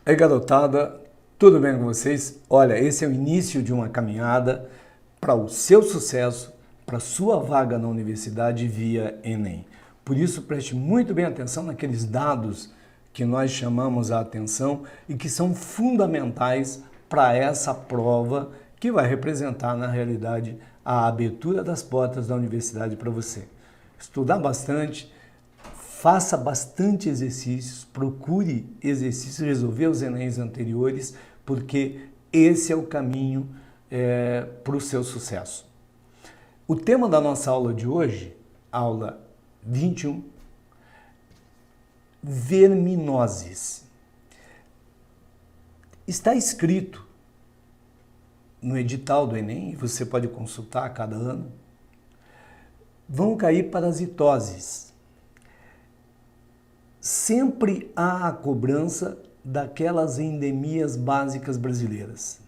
Aí, garotada, tudo bem com vocês? Olha, esse é o início de uma caminhada para o seu sucesso, para a sua vaga na universidade via Enem. Por isso, preste muito bem atenção naqueles dados que nós chamamos a atenção e que são fundamentais para essa prova que vai representar, na realidade, a abertura das portas da universidade para você. Estudar bastante, faça bastante exercícios, procure exercícios, resolver os Enems anteriores, porque esse é o caminho para o seu sucesso. O tema da nossa aula de hoje, aula 21, verminoses. Está escrito no edital do Enem, você pode consultar a cada ano, vão cair parasitoses. Sempre há a cobrança daquelas endemias básicas brasileiras.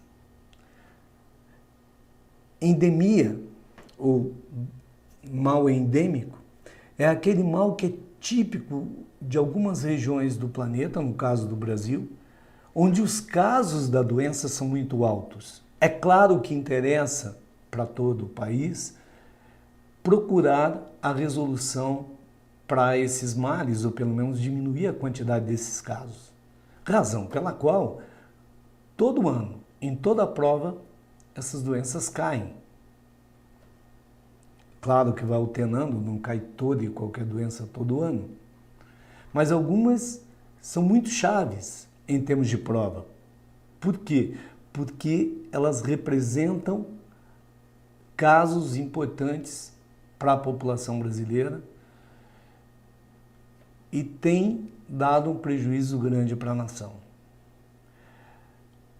Endemia, ou mal endêmico, é aquele mal que é típico de algumas regiões do planeta, no caso do Brasil, onde os casos da doença são muito altos. É claro que interessa para todo o país procurar a resolução para esses males, ou pelo menos diminuir a quantidade desses casos. Razão pela qual, todo ano, em toda prova, essas doenças caem. Claro que vai alternando, não cai toda e qualquer doença todo ano. Mas algumas são muito chaves em termos de prova. Por quê? Porque elas representam casos importantes para a população brasileira e tem dado um prejuízo grande para a nação.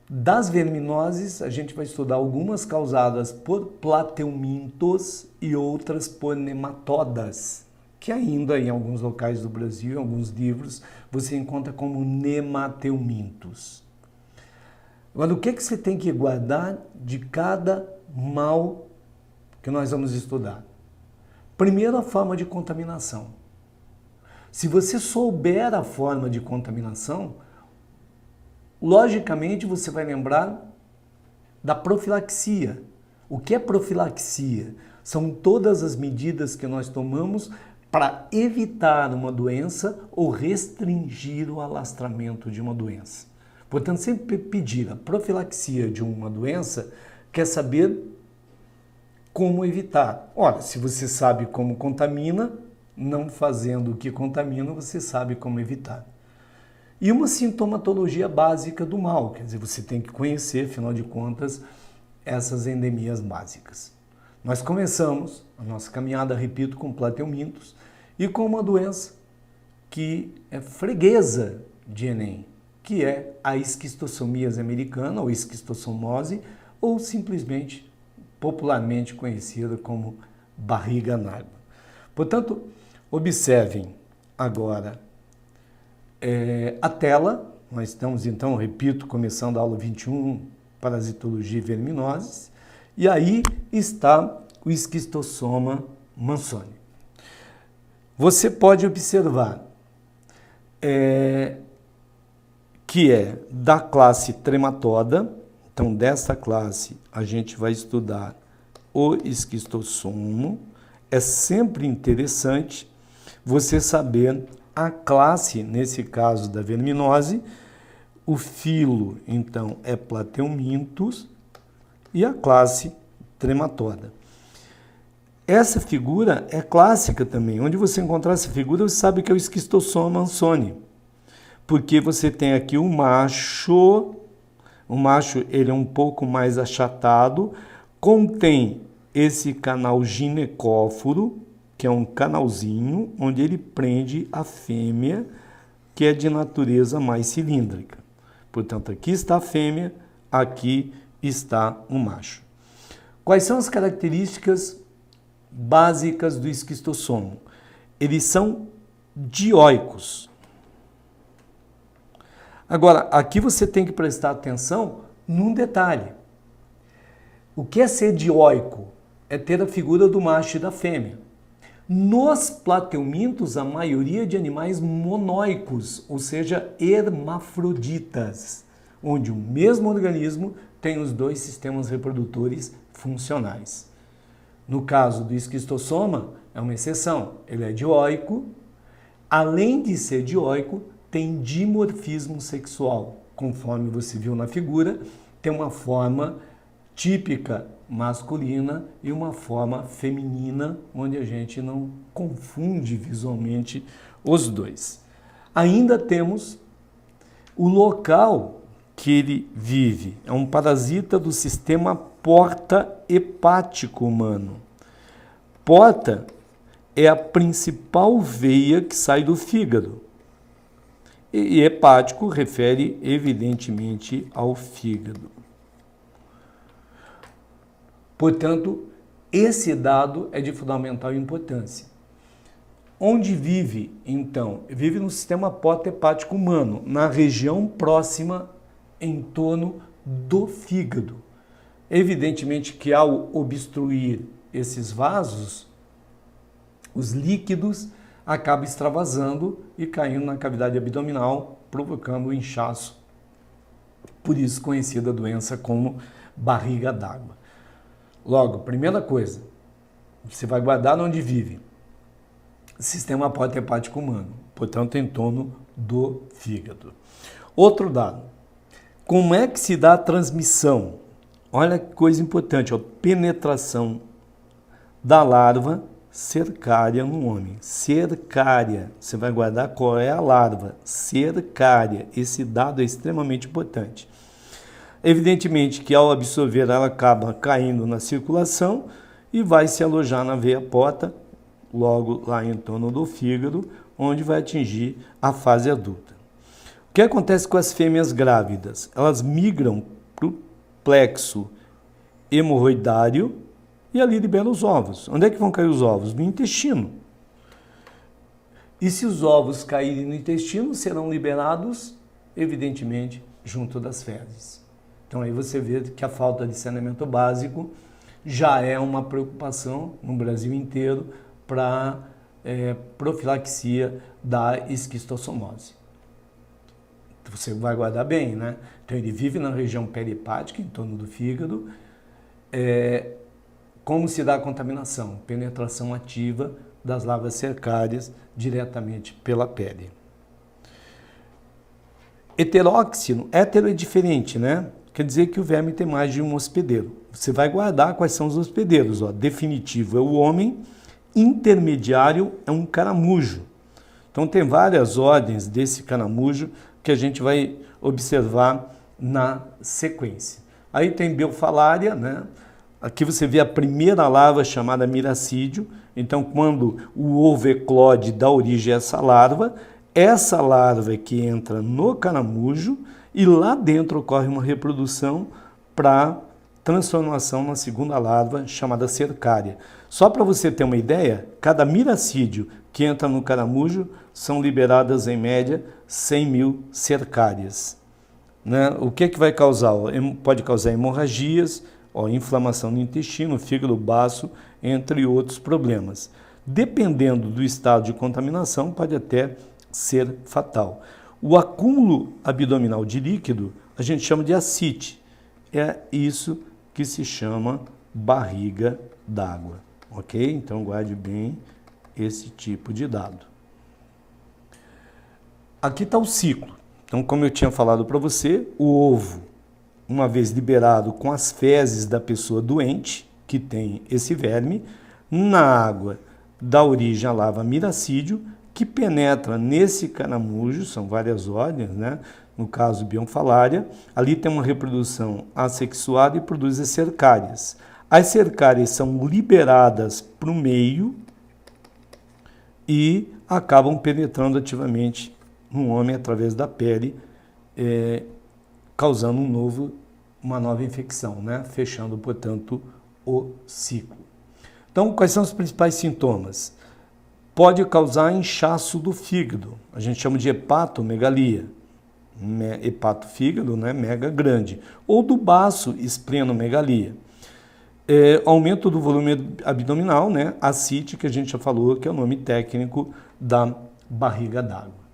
Das verminoses, a gente vai estudar algumas causadas por plateumintos e outras por nematodas, que ainda em alguns locais do Brasil, em alguns livros, você encontra como nemateumintos. Agora, o que você tem que guardar de cada mal que nós vamos estudar? Primeiro, a forma de contaminação. Se você souber a forma de contaminação, logicamente você vai lembrar da profilaxia. O que é profilaxia? São todas as medidas que nós tomamos para evitar uma doença ou restringir o alastramento de uma doença. Portanto, sempre pedir a profilaxia de uma doença quer saber como evitar. Ora, se você sabe como contamina, não fazendo o que contamina, você sabe como evitar. E uma sintomatologia básica do mal, quer dizer, você tem que conhecer, afinal de contas, essas endemias básicas. Nós começamos a nossa caminhada, repito, com plateumintos e com uma doença que é freguesa de Enem, que é a esquistossomíase americana, ou esquistossomose, ou simplesmente popularmente conhecida como barriga d'água. Portanto, observem agora a tela. Nós estamos então, repito, começando a aula 21, parasitologia e verminoses, e aí está o esquistossoma mansoni. Você pode observar que é da classe trematoda. Então, dessa classe, a gente vai estudar o esquistossomo. É sempre interessante você saber a classe, nesse caso da verminose. O filo, então, é plateumintos e a classe trematoda. Essa figura é clássica também. Onde você encontrar essa figura, você sabe que é o esquistossoma mansoni, porque você tem aqui o macho. O macho, ele é um pouco mais achatado, contém esse canal ginecóforo, que é um canalzinho onde ele prende a fêmea, que é de natureza mais cilíndrica. Portanto, aqui está a fêmea, aqui está o macho. Quais são as características básicas do esquistossomo? Eles são dioicos. Agora, aqui você tem que prestar atenção num detalhe. O que é ser dioico? É ter a figura do macho e da fêmea. Nos plateumintos, a maioria de animais monóicos, ou seja, hermafroditas, onde o mesmo organismo tem os dois sistemas reprodutores funcionais. No caso do esquistossoma, é uma exceção, ele é dioico, além de ser dioico, tem dimorfismo sexual, conforme você viu na figura, tem uma forma típica masculina e uma forma feminina, onde a gente não confunde visualmente os dois. Ainda temos o local que ele vive. É um parasita do sistema porta-hepático humano. Porta é a principal veia que sai do fígado. E hepático refere evidentemente ao fígado. Portanto, esse dado é de fundamental importância. Onde vive, então? Vive no sistema porta-hepático humano, na região próxima em torno do fígado. Evidentemente que ao obstruir esses vasos, os líquidos acabam extravasando e caindo na cavidade abdominal, provocando o inchaço. Por isso conhecida a doença como barriga d'água. Logo, primeira coisa, você vai guardar onde vive. Sistema porta-hepático humano, portanto, em torno do fígado. Outro dado, como é que se dá a transmissão? Olha que coisa importante, ó, penetração da larva cercária no homem. Cercária, você vai guardar qual é a larva, cercária. Esse dado é extremamente importante. Evidentemente que ao absorver ela acaba caindo na circulação e vai se alojar na veia porta, logo lá em torno do fígado, onde vai atingir a fase adulta. O que acontece com as fêmeas grávidas? Elas migram para o plexo hemorroidário e ali liberam os ovos. Onde é que vão cair os ovos? No intestino. E se os ovos caírem no intestino, serão liberados, evidentemente, junto das fezes. Então aí você vê que a falta de saneamento básico já é uma preocupação no Brasil inteiro para profilaxia da esquistossomose. Você vai guardar bem, né? Então ele vive na região perihepática, em torno do fígado. Como se dá a contaminação? Penetração ativa das larvas cercárias diretamente pela pele. Heteróxino, hétero é diferente, né? Quer dizer que o verme tem mais de um hospedeiro. Você vai guardar quais são os hospedeiros. Ó. Definitivo é o homem, intermediário é um caramujo. Então tem várias ordens desse caramujo que a gente vai observar na sequência. Aí tem Biofalária, né? Aqui você vê a primeira larva chamada miracídio. Então quando o ovo eclode dá origem a essa larva é que entra no caramujo e lá dentro ocorre uma reprodução para transformação na segunda larva chamada cercária. Só para você ter uma ideia, cada miracídio que entra no caramujo são liberadas em média 100 mil cercárias. Né? O que vai causar? Pode causar hemorragias, inflamação no intestino, fígado, baço, entre outros problemas. Dependendo do estado de contaminação, pode até ser fatal. O acúmulo abdominal de líquido a gente chama de ascite. É isso que se chama barriga d'água. Ok? Então guarde bem esse tipo de dado. Aqui está o ciclo. Então, como eu tinha falado para você, o ovo, uma vez liberado com as fezes da pessoa doente, que tem esse verme, na água dá origem à larva miracídio, que penetra nesse caramujo, são várias ordens, né? No caso Biofalária, ali tem uma reprodução assexuada e produz as cercárias. As cercárias são liberadas para o meio e acabam penetrando ativamente no homem através da pele, causando uma nova infecção, né? Fechando, portanto, o ciclo. Então, quais são os principais sintomas? Pode causar inchaço do fígado, a gente chama de hepatomegalia, hepatofígado, né? Mega grande, ou do baço, esplenomegalia. Aumento do volume abdominal, né? Ascite, que a gente já falou, que é o nome técnico da barriga d'água.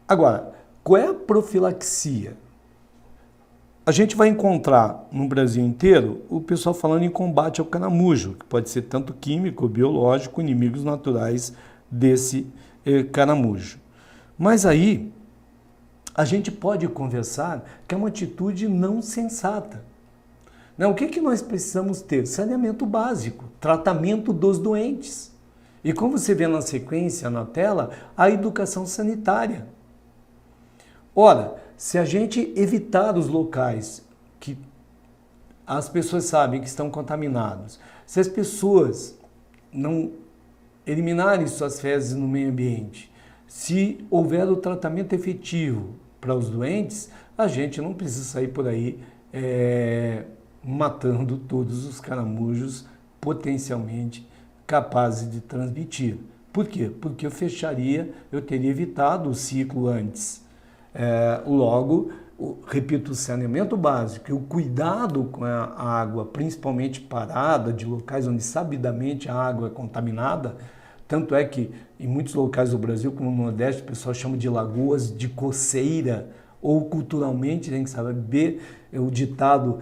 Agora, qual é a profilaxia? A gente vai encontrar no Brasil inteiro o pessoal falando em combate ao caramujo, que pode ser tanto químico ou biológico, inimigos naturais desse caramujo. Mas aí, a gente pode conversar que é uma atitude não sensata. Não, o que nós precisamos ter? Saneamento básico, tratamento dos doentes. E como você vê na sequência, na tela, a educação sanitária. Ora, se a gente evitar os locais que as pessoas sabem que estão contaminados, se as pessoas não eliminarem suas fezes no meio ambiente, se houver o tratamento efetivo para os doentes, a gente não precisa sair por aí matando todos os caramujos potencialmente capazes de transmitir. Por quê? Porque eu teria evitado o ciclo antes. Logo, repito, o saneamento básico e o cuidado com a água, principalmente parada, de locais onde sabidamente a água é contaminada, tanto é que em muitos locais do Brasil, como no Nordeste, o pessoal chama de lagoas de coceira, ou culturalmente tem que saber o ditado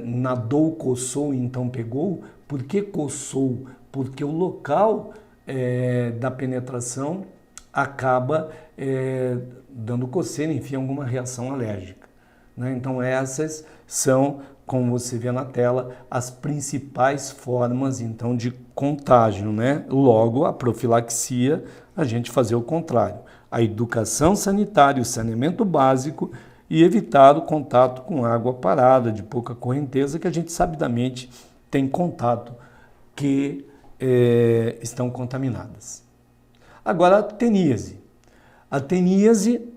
nadou, coçou, então pegou. Por que coçou? Porque o local da penetração acaba dando coceira, enfim, alguma reação alérgica, né? Então essas são, como você vê na tela, as principais formas então de contágio, né? Logo, a profilaxia, a gente fazer o contrário. A educação sanitária, o saneamento básico e evitar o contato com água parada, de pouca correnteza, que a gente sabidamente tem contato, que estão contaminadas. Agora, a teníase. A teníase,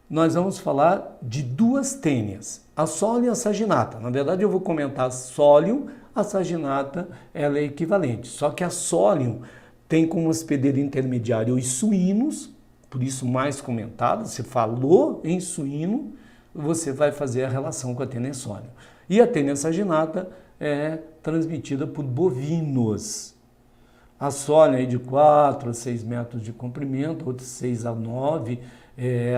nós vamos falar de duas tênias, a sólio e a saginata. Na verdade, eu vou comentar a sólio, a saginata ela é equivalente. Só que a sólio tem como hospedeiro intermediário os suínos, por isso mais comentado, se falou em suíno, você vai fazer a relação com a tênia sólio. E a tênia saginata é transmitida por bovinos. A sólio é de 4 a 6 metros de comprimento, outros 6 a 9.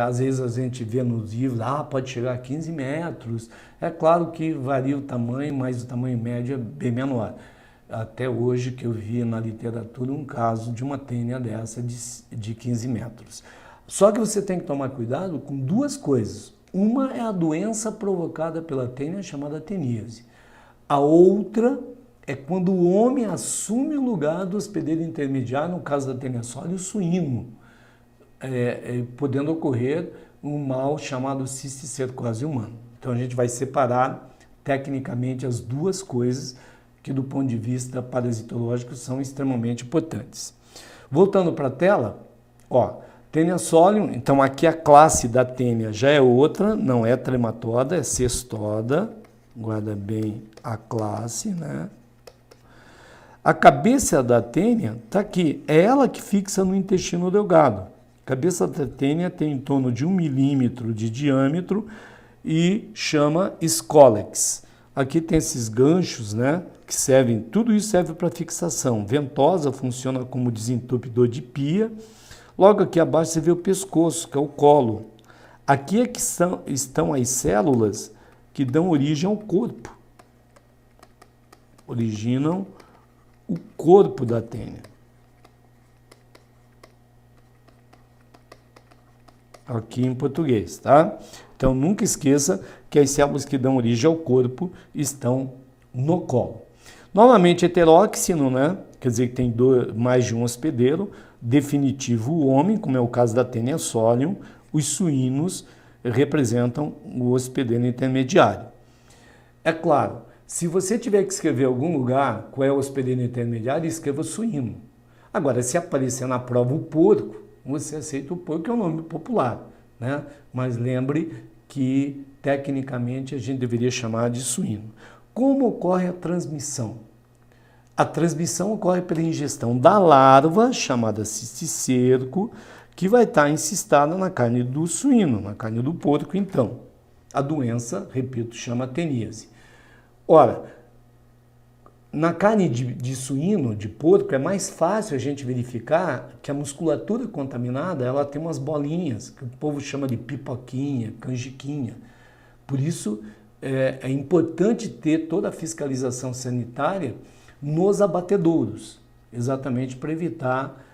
Às vezes a gente vê nos livros, pode chegar a 15 metros. É claro que varia o tamanho, mas o tamanho médio é bem menor. Até hoje que eu vi na literatura um caso de uma tênia dessa de 15 metros. Só que você tem que tomar cuidado com duas coisas. Uma é a doença provocada pela tênia chamada teníase. A outra é quando o homem assume o lugar do hospedeiro intermediário, no caso da tênia sólio, o suíno, podendo ocorrer um mal chamado cisticercose humana. Então a gente vai separar tecnicamente as duas coisas que do ponto de vista parasitológico são extremamente importantes. Voltando para a tela, tênia sólio, então aqui a classe da tênia já é outra, não é trematoda, é cestoda, guarda bem a classe, né? A cabeça da tênia está aqui, é ela que fixa no intestino delgado. A cabeça da tênia tem em torno de 1 milímetro de diâmetro e chama escólex. Aqui tem esses ganchos, né, que servem, tudo isso serve para fixação. Ventosa funciona como desentupidor de pia. Logo aqui abaixo você vê o pescoço, que é o colo. Aqui é que estão as células que dão origem ao corpo. Originam o corpo da tênia. Aqui em português, tá? Então nunca esqueça que as células que dão origem ao corpo estão no colo. Novamente heteróxino, né? Quer dizer que tem mais de um hospedeiro. Definitivo o homem, como é o caso da tênia solium. Os suínos representam o hospedeiro intermediário. É claro, se você tiver que escrever em algum lugar qual é o hospedeiro intermediário, escreva suíno. Agora, se aparecer na prova o porco, você aceita o porco, que é um nome popular, né? Mas lembre que, tecnicamente, a gente deveria chamar de suíno. Como ocorre a transmissão? A transmissão ocorre pela ingestão da larva, chamada cisticerco, que vai estar encistada na carne do suíno, na carne do porco, então. A doença, repito, chama teníase. Ora, Na carne de suíno, de porco, é mais fácil a gente verificar que a musculatura contaminada, ela tem umas bolinhas, que o povo chama de pipoquinha, canjiquinha. Por isso, é importante ter toda a fiscalização sanitária nos abatedouros, exatamente para evitar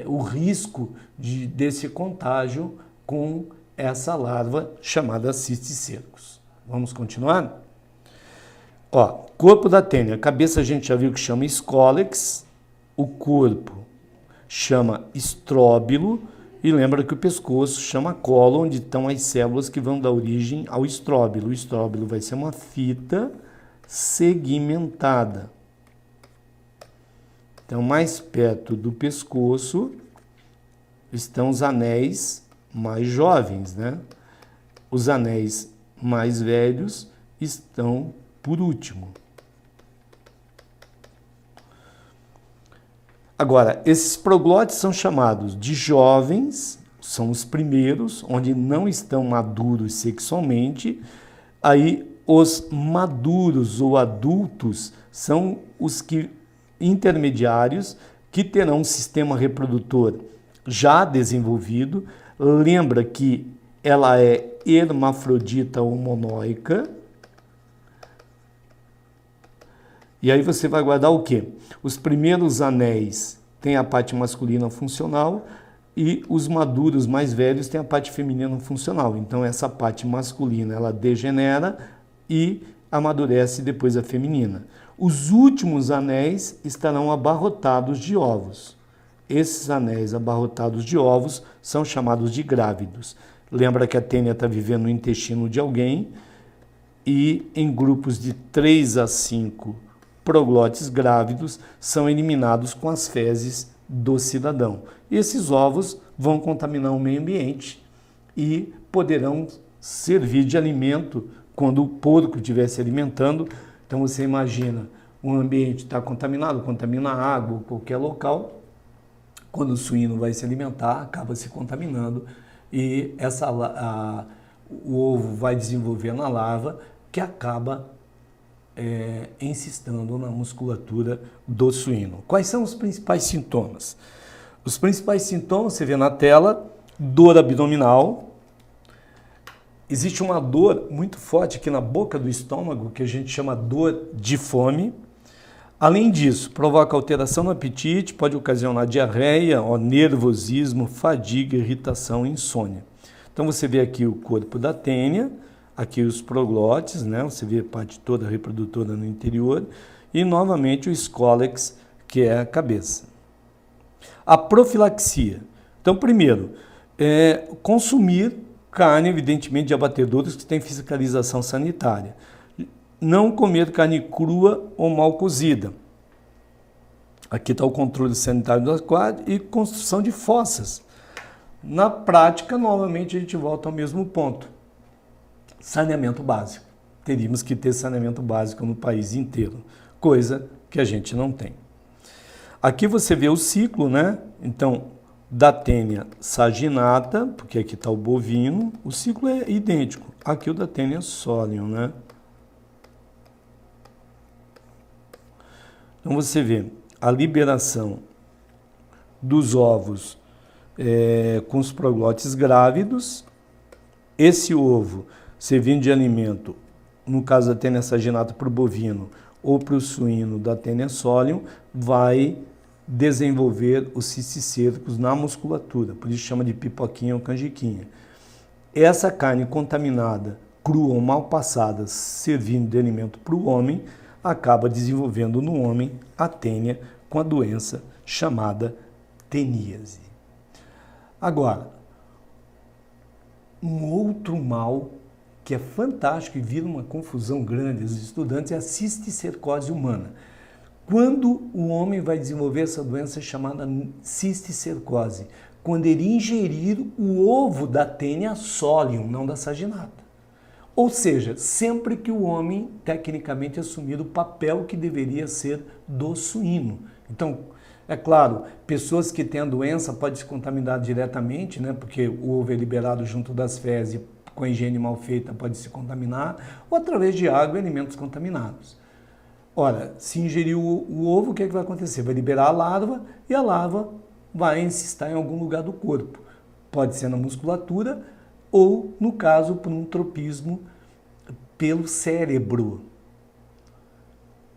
o risco desse contágio com essa larva chamada cisticercos. Vamos continuar? Ó, corpo da tênia, a cabeça a gente já viu que chama escólex, o corpo chama estróbilo e lembra que o pescoço chama colo, onde estão as células que vão dar origem ao estróbilo. O estróbilo vai ser uma fita segmentada. Então, mais perto do pescoço estão os anéis mais jovens, né? Os anéis mais velhos estão por último. Agora, esses proglótides são chamados de jovens, são os primeiros, onde não estão maduros sexualmente. Aí, os maduros ou adultos são os intermediários que terão um sistema reprodutor já desenvolvido. Lembra que ela é hermafrodita ou monóica. E aí você vai guardar o quê? Os primeiros anéis têm a parte masculina funcional e os maduros mais velhos têm a parte feminina funcional. Então essa parte masculina ela degenera e amadurece depois a feminina. Os últimos anéis estarão abarrotados de ovos. Esses anéis abarrotados de ovos são chamados de grávidos. Lembra que a tênia está vivendo no intestino de alguém e em grupos de 3 a 5 proglótides grávidos são eliminados com as fezes do cidadão. Esses ovos vão contaminar o meio ambiente e poderão servir de alimento quando o porco estiver se alimentando. Então você imagina, um ambiente está contaminado, contamina a água, qualquer local, quando o suíno vai se alimentar, acaba se contaminando e o ovo vai desenvolvendo a larva que acaba encistando na musculatura do suíno. Quais são os principais sintomas? Os principais sintomas, você vê na tela, dor abdominal. Existe uma dor muito forte aqui na boca do estômago, que a gente chama dor de fome. Além disso, provoca alteração no apetite, pode ocasionar diarreia, nervosismo, fadiga, irritação e insônia. Então você vê aqui o corpo da tênia, aqui os proglótides, né? Você vê a parte toda reprodutora no interior, e novamente o escólex, que é a cabeça. A profilaxia. Então, primeiro, consumir carne, evidentemente, de abatedouros que tem fiscalização sanitária. Não comer carne crua ou mal cozida. Aqui está o controle sanitário do aquário e construção de fossas. Na prática, novamente, a gente volta ao mesmo ponto. Saneamento básico. Teríamos que ter saneamento básico no país inteiro, coisa que a gente não tem. Aqui você vê o ciclo, né? Então, da tênia saginata, porque aqui está o bovino, o ciclo é idêntico. Aqui o da tênia solium, né? Então você vê a liberação dos ovos com os proglótides grávidos. Esse ovo servindo de alimento, no caso da tênia saginata para o bovino ou para o suíno da tênia solium, vai desenvolver os cisticercos na musculatura, por isso chama de pipoquinha ou canjiquinha. Essa carne contaminada, crua ou mal passada, servindo de alimento para o homem, acaba desenvolvendo no homem a tênia com a doença chamada teníase. Agora, um outro mal que é fantástico e vira uma confusão grande dos estudantes é a cisticercose humana. Quando o homem vai desenvolver essa doença chamada cisticercose? Quando ele ingerir o ovo da tênia solium, não da saginata. Ou seja, sempre que o homem tecnicamente assumir o papel que deveria ser do suíno. Então, é claro, pessoas que têm a doença podem se contaminar diretamente, né? Porque o ovo é liberado junto das fezes, com a higiene mal feita pode se contaminar, ou através de água e alimentos contaminados. Ora, se ingerir o ovo, o que é que vai acontecer? Vai liberar a larva e a larva vai encistar em algum lugar do corpo. Pode ser na musculatura ou, no caso, por um tropismo pelo cérebro.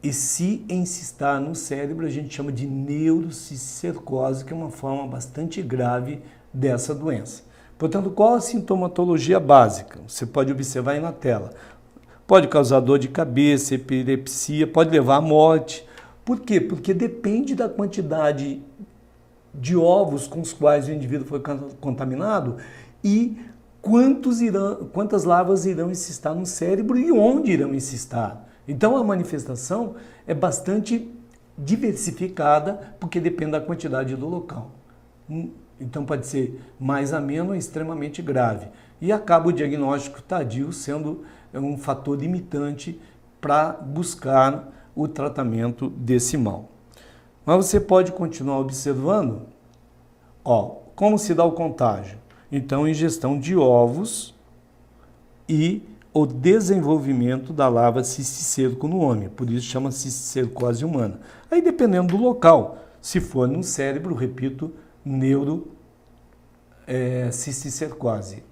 E se encistar no cérebro, a gente chama de neurocisticercose, que é uma forma bastante grave dessa doença. Portanto, qual a sintomatologia básica? Você pode observar aí na tela. Pode causar dor de cabeça, epilepsia, pode levar à morte. Por quê? Porque depende da quantidade de ovos com os quais o indivíduo foi contaminado e quantas larvas irão encistar no cérebro e onde irão encistar. Então a manifestação é bastante diversificada porque depende da quantidade do local. Então pode ser mais ameno ou extremamente grave. E acaba o diagnóstico tardio sendo um fator limitante para buscar o tratamento desse mal. Mas você pode continuar observando, como se dá o contágio. Então, ingestão de ovos e o desenvolvimento da larva cisticerco no homem, por isso chama cisticercose humana. Aí, dependendo do local, se for no cérebro, repito, cisticercose.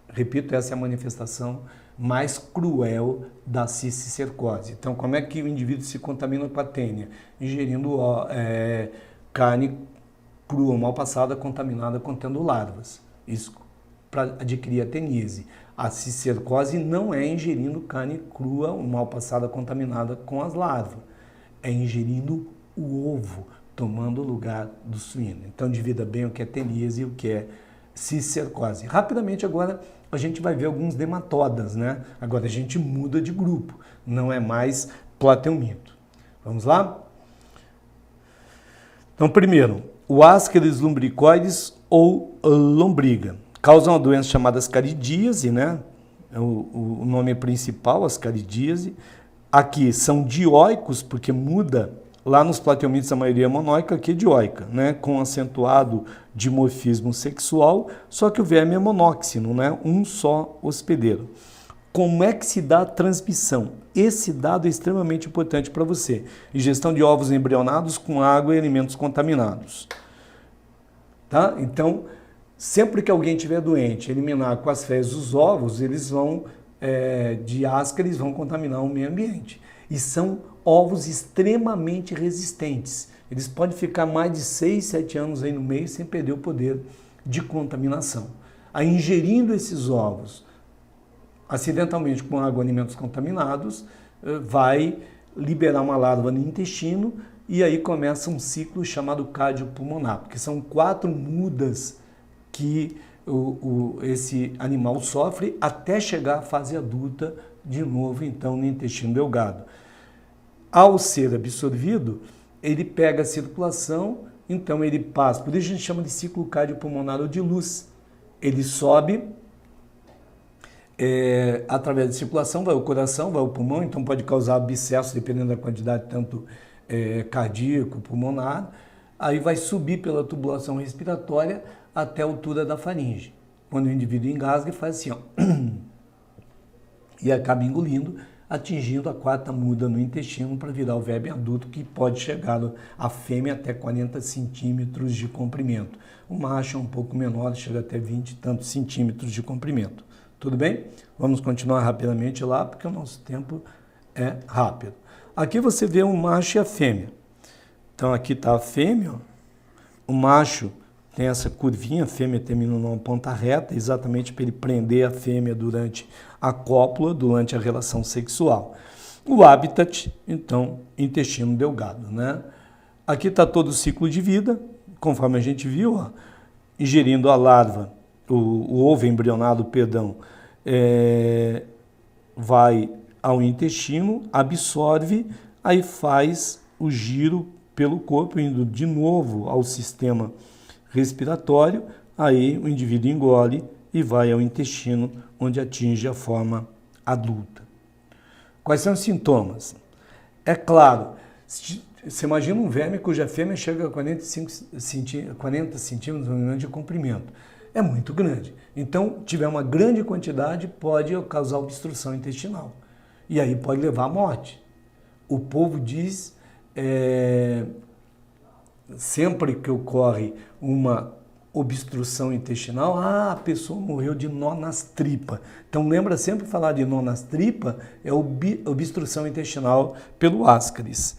Repito, essa é a manifestação mais cruel da cisticercose. Então, como é que o indivíduo se contamina com a tênia? Ingerindo carne crua, mal passada, contaminada, contendo larvas. Isso para adquirir a teníase. A cisticercose não é ingerindo carne crua, mal passada, contaminada com as larvas. É ingerindo o ovo, tomando o lugar do suíno. Então, divida bem o que é teníase e o que é cisticercose. Rapidamente agora a gente vai ver alguns nematodas, né? Agora a gente muda de grupo, não é mais platelminto. Vamos lá? Então, primeiro, o Ascaris lumbricoides ou lombriga. Causa uma doença chamada ascaridíase, né? O nome principal, ascaridíase. Aqui são dioicos, porque muda. Lá nos platelmintos a maioria é monóica, aqui é dioica, né? Com acentuado dimorfismo sexual, só que o verme é monóxino, né? Um só hospedeiro. Como é que se dá a transmissão? Esse dado é extremamente importante para você. Ingestão de ovos embrionados com água e alimentos contaminados. Tá? Então, sempre que alguém estiver doente, eliminar com as fezes os ovos, eles vão, de Ascaris, vão contaminar o meio ambiente. E são ovos extremamente resistentes. Eles podem ficar mais de 6, 7 anos aí no meio sem perder o poder de contaminação. Aí, ingerindo esses ovos acidentalmente com água e alimentos contaminados, vai liberar uma larva no intestino e aí começa um ciclo chamado cardiopulmonar, porque são 4 mudas que esse animal sofre até chegar à fase adulta, de novo, então, no intestino delgado. Ao ser absorvido, ele pega a circulação, então ele passa, por isso a gente chama de ciclo cardiopulmonar ou de luz. Ele sobe, através da circulação, vai ao coração, vai ao pulmão, então pode causar abscesso, dependendo da quantidade, tanto cardíaco, pulmonar, aí vai subir pela tubulação respiratória até a altura da faringe. Quando o indivíduo engasga, faz assim, e acaba engolindo, atingindo a 4ª muda no intestino para virar o verme adulto, que pode chegar a fêmea até 40 centímetros de comprimento. O macho é um pouco menor, chega até 20 e tantos centímetros de comprimento. Tudo bem? Vamos continuar rapidamente lá, porque o nosso tempo é rápido. Aqui você vê o macho e a fêmea. Então aqui está a fêmea, o macho tem essa curvinha, a fêmea termina numa ponta reta, exatamente para ele prender a fêmea durante a cópula, durante a relação sexual. O habitat, então, intestino delgado, né? Aqui está todo o ciclo de vida, conforme a gente viu, ingerindo a larva, o ovo embrionado, vai ao intestino, absorve, aí faz o giro pelo corpo, indo de novo ao sistema respiratório, aí o indivíduo engole e vai ao intestino, onde atinge a forma adulta. Quais são os sintomas? É claro, você imagina um verme cuja fêmea chega a 40 centímetros de comprimento. É muito grande. Então, tiver uma grande quantidade, pode causar obstrução intestinal. E aí pode levar à morte. o povo diz, sempre que ocorre uma obstrução intestinal, a pessoa morreu de nó nas tripas. Então lembra sempre falar de nó nas tripas, é obstrução intestinal pelo Ascaris.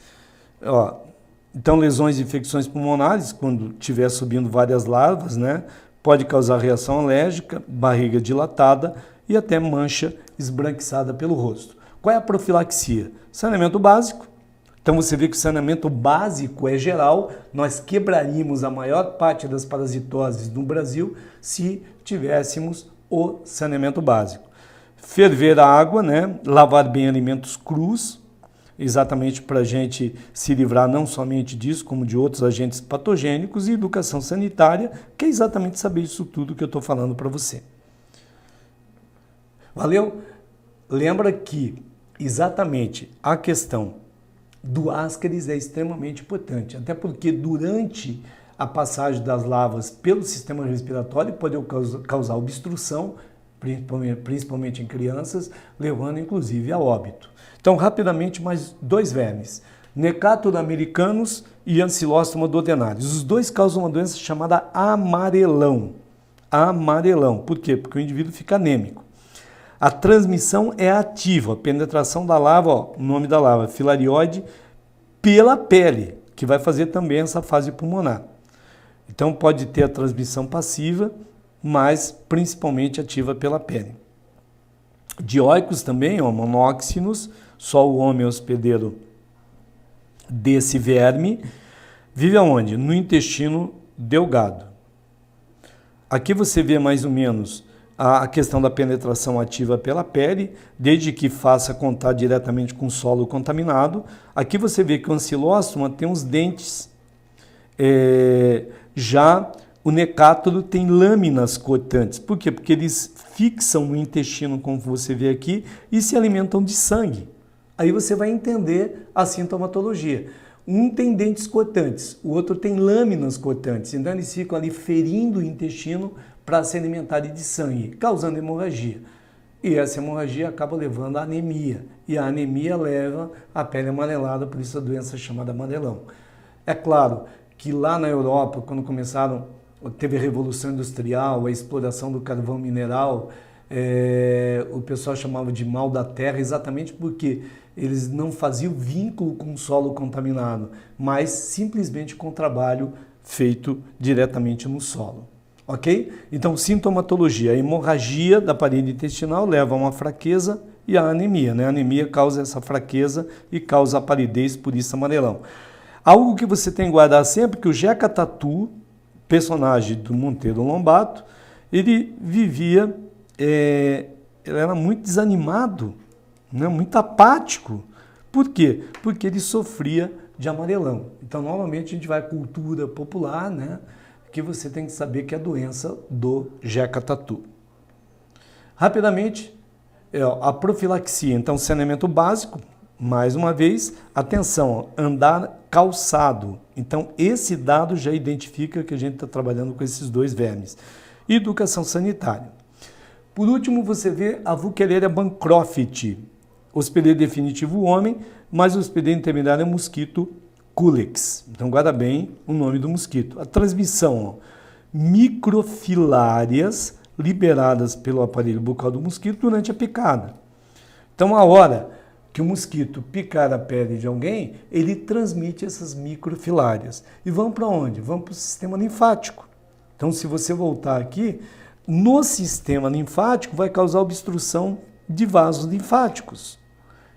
Então lesões e infecções pulmonares, quando estiver subindo várias larvas, né, pode causar reação alérgica, barriga dilatada e até mancha esbranquiçada pelo rosto. Qual é a profilaxia? Saneamento básico. Então você vê que o saneamento básico é geral, nós quebraríamos a maior parte das parasitoses no Brasil se tivéssemos o saneamento básico. Ferver a água, né? Lavar bem alimentos crus, exatamente para a gente se livrar não somente disso, como de outros agentes patogênicos, e educação sanitária, que é exatamente saber isso tudo que eu estou falando para você. Valeu? Lembra que exatamente a questão do Ascaris é extremamente importante, até porque durante a passagem das larvas pelo sistema respiratório pode causar obstrução, principalmente em crianças, levando inclusive a óbito. Então, rapidamente, mais 2 vermes, Necator americanus e Ancylostoma duodenaris. Os dois causam uma doença chamada amarelão. Amarelão. Por quê? Porque o indivíduo fica anêmico. A transmissão é ativa, a penetração da larva, o nome da larva, filarioide, pela pele, que vai fazer também essa fase pulmonar. Então pode ter a transmissão passiva, mas principalmente ativa pela pele. Dioicos também, monóxinos, só o homem hospedeiro desse verme, vive aonde? No intestino delgado. Aqui você vê mais ou menos a questão da penetração ativa pela pele, desde que faça contato diretamente com o solo contaminado. Aqui você vê que o Ancylostoma tem os dentes, já o Necátor tem lâminas cortantes. Por quê? Porque eles fixam no intestino, como você vê aqui, e se alimentam de sangue. Aí você vai entender a sintomatologia. Um tem dentes cortantes, o outro tem lâminas cortantes. Então eles ficam ali ferindo o intestino para se alimentarem de sangue, causando hemorragia. E essa hemorragia acaba levando à anemia. E a anemia leva à pele amarelada, por isso a doença é chamada amarelão. É claro que lá na Europa, quando teve a Revolução Industrial, a exploração do carvão mineral, o pessoal chamava de mal da terra, exatamente porque eles não faziam vínculo com o solo contaminado, mas simplesmente com o trabalho feito diretamente no solo. Ok? Então, sintomatologia, a hemorragia da parede intestinal leva a uma fraqueza e a anemia, né? A anemia causa essa fraqueza e causa a palidez, por isso amarelão. Algo que você tem que guardar sempre, que o Jeca Tatu, personagem do Monteiro Lobato, ele vivia, ele era muito desanimado, né? Muito apático. Por quê? Porque ele sofria de amarelão. Então, normalmente, a gente vai à cultura popular, né? Que você tem que saber que é a doença do Jeca Tatu. Rapidamente, a profilaxia. Então, saneamento básico, mais uma vez, atenção, andar calçado. Então, esse dado já identifica que a gente está trabalhando com esses 2 vermes. E educação sanitária. Por último, você vê a Vuckereria bancroft, hospedeiro definitivo homem, mas o hospedeiro intermediário é mosquito Culex. Então, guarda bem o nome do mosquito. A transmissão, microfilárias liberadas pelo aparelho bucal do mosquito durante a picada. Então, a hora que o mosquito picar a pele de alguém, ele transmite essas microfilárias. E vão para onde? Vão para o sistema linfático. Então, se você voltar aqui, no sistema linfático vai causar obstrução de vasos linfáticos.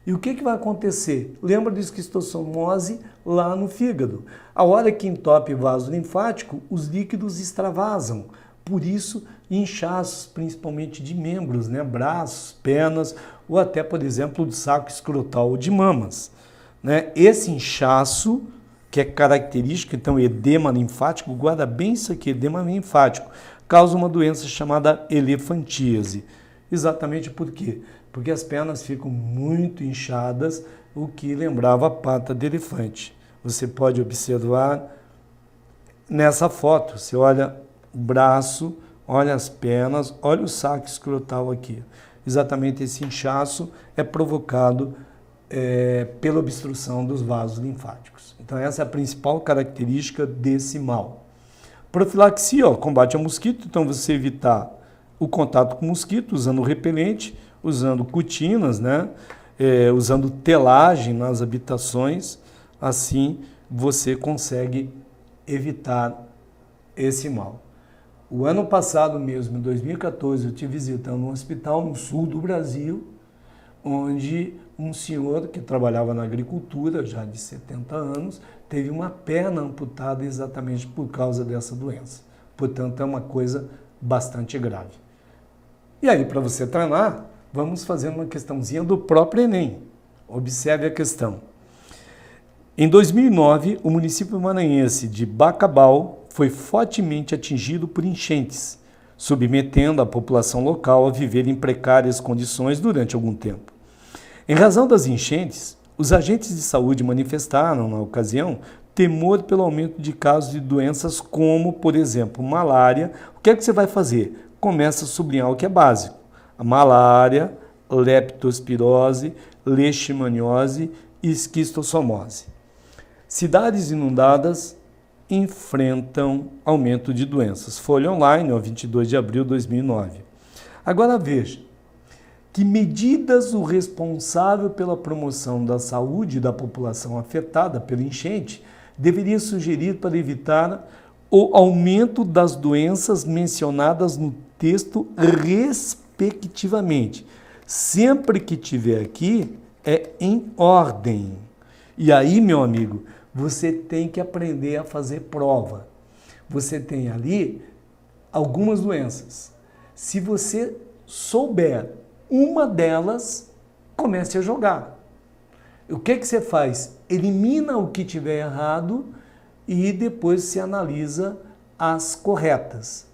E o que vai acontecer? Lembra da esquistossomose lá no fígado. A hora que entope o vaso linfático, os líquidos extravasam. Por isso, inchaços, principalmente de membros, né? Braços, pernas, ou até, por exemplo, do saco escrotal ou de mamas. Né? Esse inchaço, que é característico, então, edema linfático, guarda bem isso aqui, edema linfático, causa uma doença chamada elefantíase. Exatamente por quê? Porque as pernas ficam muito inchadas, o que lembrava a pata de elefante. Você pode observar nessa foto, você olha o braço, olha as pernas, olha o saco escrotal aqui. Exatamente esse inchaço é provocado pela obstrução dos vasos linfáticos. Então essa é a principal característica desse mal. Profilaxia, combate ao mosquito, então você evitar o contato com o mosquito usando repelente, usando cortinas, né? Usando telagem nas habitações, assim você consegue evitar esse mal. O ano passado mesmo, em 2014, eu estive visitando um hospital no sul do Brasil, onde um senhor que trabalhava na agricultura, já de 70 anos, teve uma perna amputada exatamente por causa dessa doença. Portanto, é uma coisa bastante grave. E aí, para você treinar, vamos fazer uma questãozinha do próprio Enem. Observe a questão. Em 2009, o município maranhense de Bacabal foi fortemente atingido por enchentes, submetendo a população local a viver em precárias condições durante algum tempo. Em razão das enchentes, os agentes de saúde manifestaram, na ocasião, temor pelo aumento de casos de doenças como, por exemplo, malária. O que é que você vai fazer? Começa a sublinhar o que é básico. A malária, leptospirose, leishmaniose e esquistossomose. Cidades inundadas enfrentam aumento de doenças. Folha Online, 22 de abril de 2009. Agora veja, que medidas o responsável pela promoção da saúde da população afetada pela enchente deveria sugerir para evitar o aumento das doenças mencionadas no texto respectivamente. Sempre que tiver aqui, é em ordem. E aí, meu amigo, você tem que aprender a fazer prova. Você tem ali algumas doenças. Se você souber uma delas, comece a jogar. O que você faz? Elimina o que tiver errado e depois se analisa as corretas.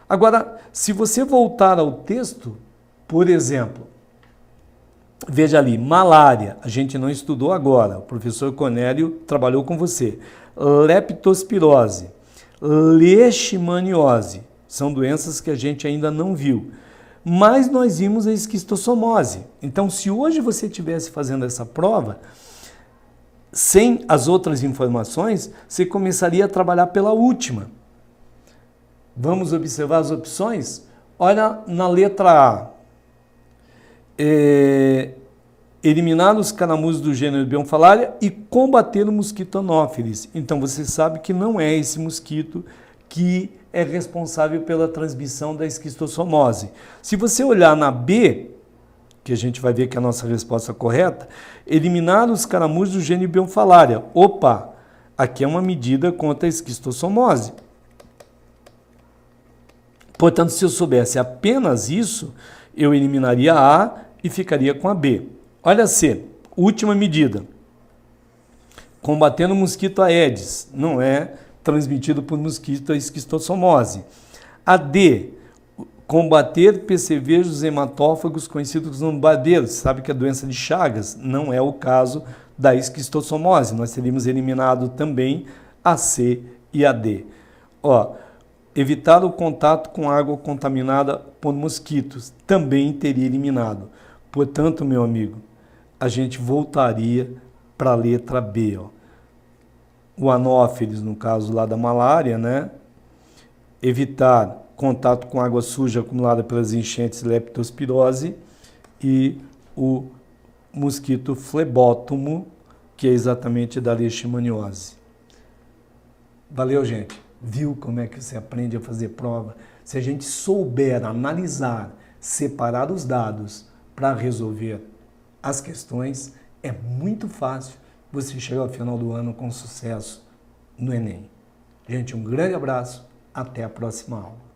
Agora, se você voltar ao texto, por exemplo, veja ali, malária, a gente não estudou agora, o professor Cornélio trabalhou com você. Leptospirose, leishmaniose, são doenças que a gente ainda não viu. Mas nós vimos a esquistossomose. Então, se hoje você estivesse fazendo essa prova, sem as outras informações, você começaria a trabalhar pela última. Vamos observar as opções? Olha na letra A. Eliminar os caramujos do gênero Bionfalaria e combater o mosquito Anopheles. Então, você sabe que não é esse mosquito que é responsável pela transmissão da esquistossomose. Se você olhar na B, que a gente vai ver que é a nossa resposta correta, eliminar os caramujos do gênero Bionfalaria. Opa, aqui é uma medida contra a esquistossomose. Portanto, se eu soubesse apenas isso, eu eliminaria a A e ficaria com a B. Olha a C, última medida. Combatendo o mosquito Aedes, não é transmitido por mosquito a esquistossomose. A D, combater percevejos hematófagos conhecidos como barbeiros. Sabe que a doença de Chagas não é o caso da esquistossomose. Nós teríamos eliminado também a C e a D. Evitar o contato com água contaminada por mosquitos, também teria eliminado. Portanto, meu amigo, a gente voltaria para a letra B. O Anopheles, no caso lá da malária, né? Evitar contato com água suja acumulada pelas enchentes, leptospirose, e o mosquito flebótomo, que é exatamente da leishmaniose. Valeu, gente. Viu como é que você aprende a fazer prova? Se a gente souber analisar, separar os dados para resolver as questões, é muito fácil você chegar ao final do ano com sucesso no Enem. Gente, um grande abraço, até a próxima aula.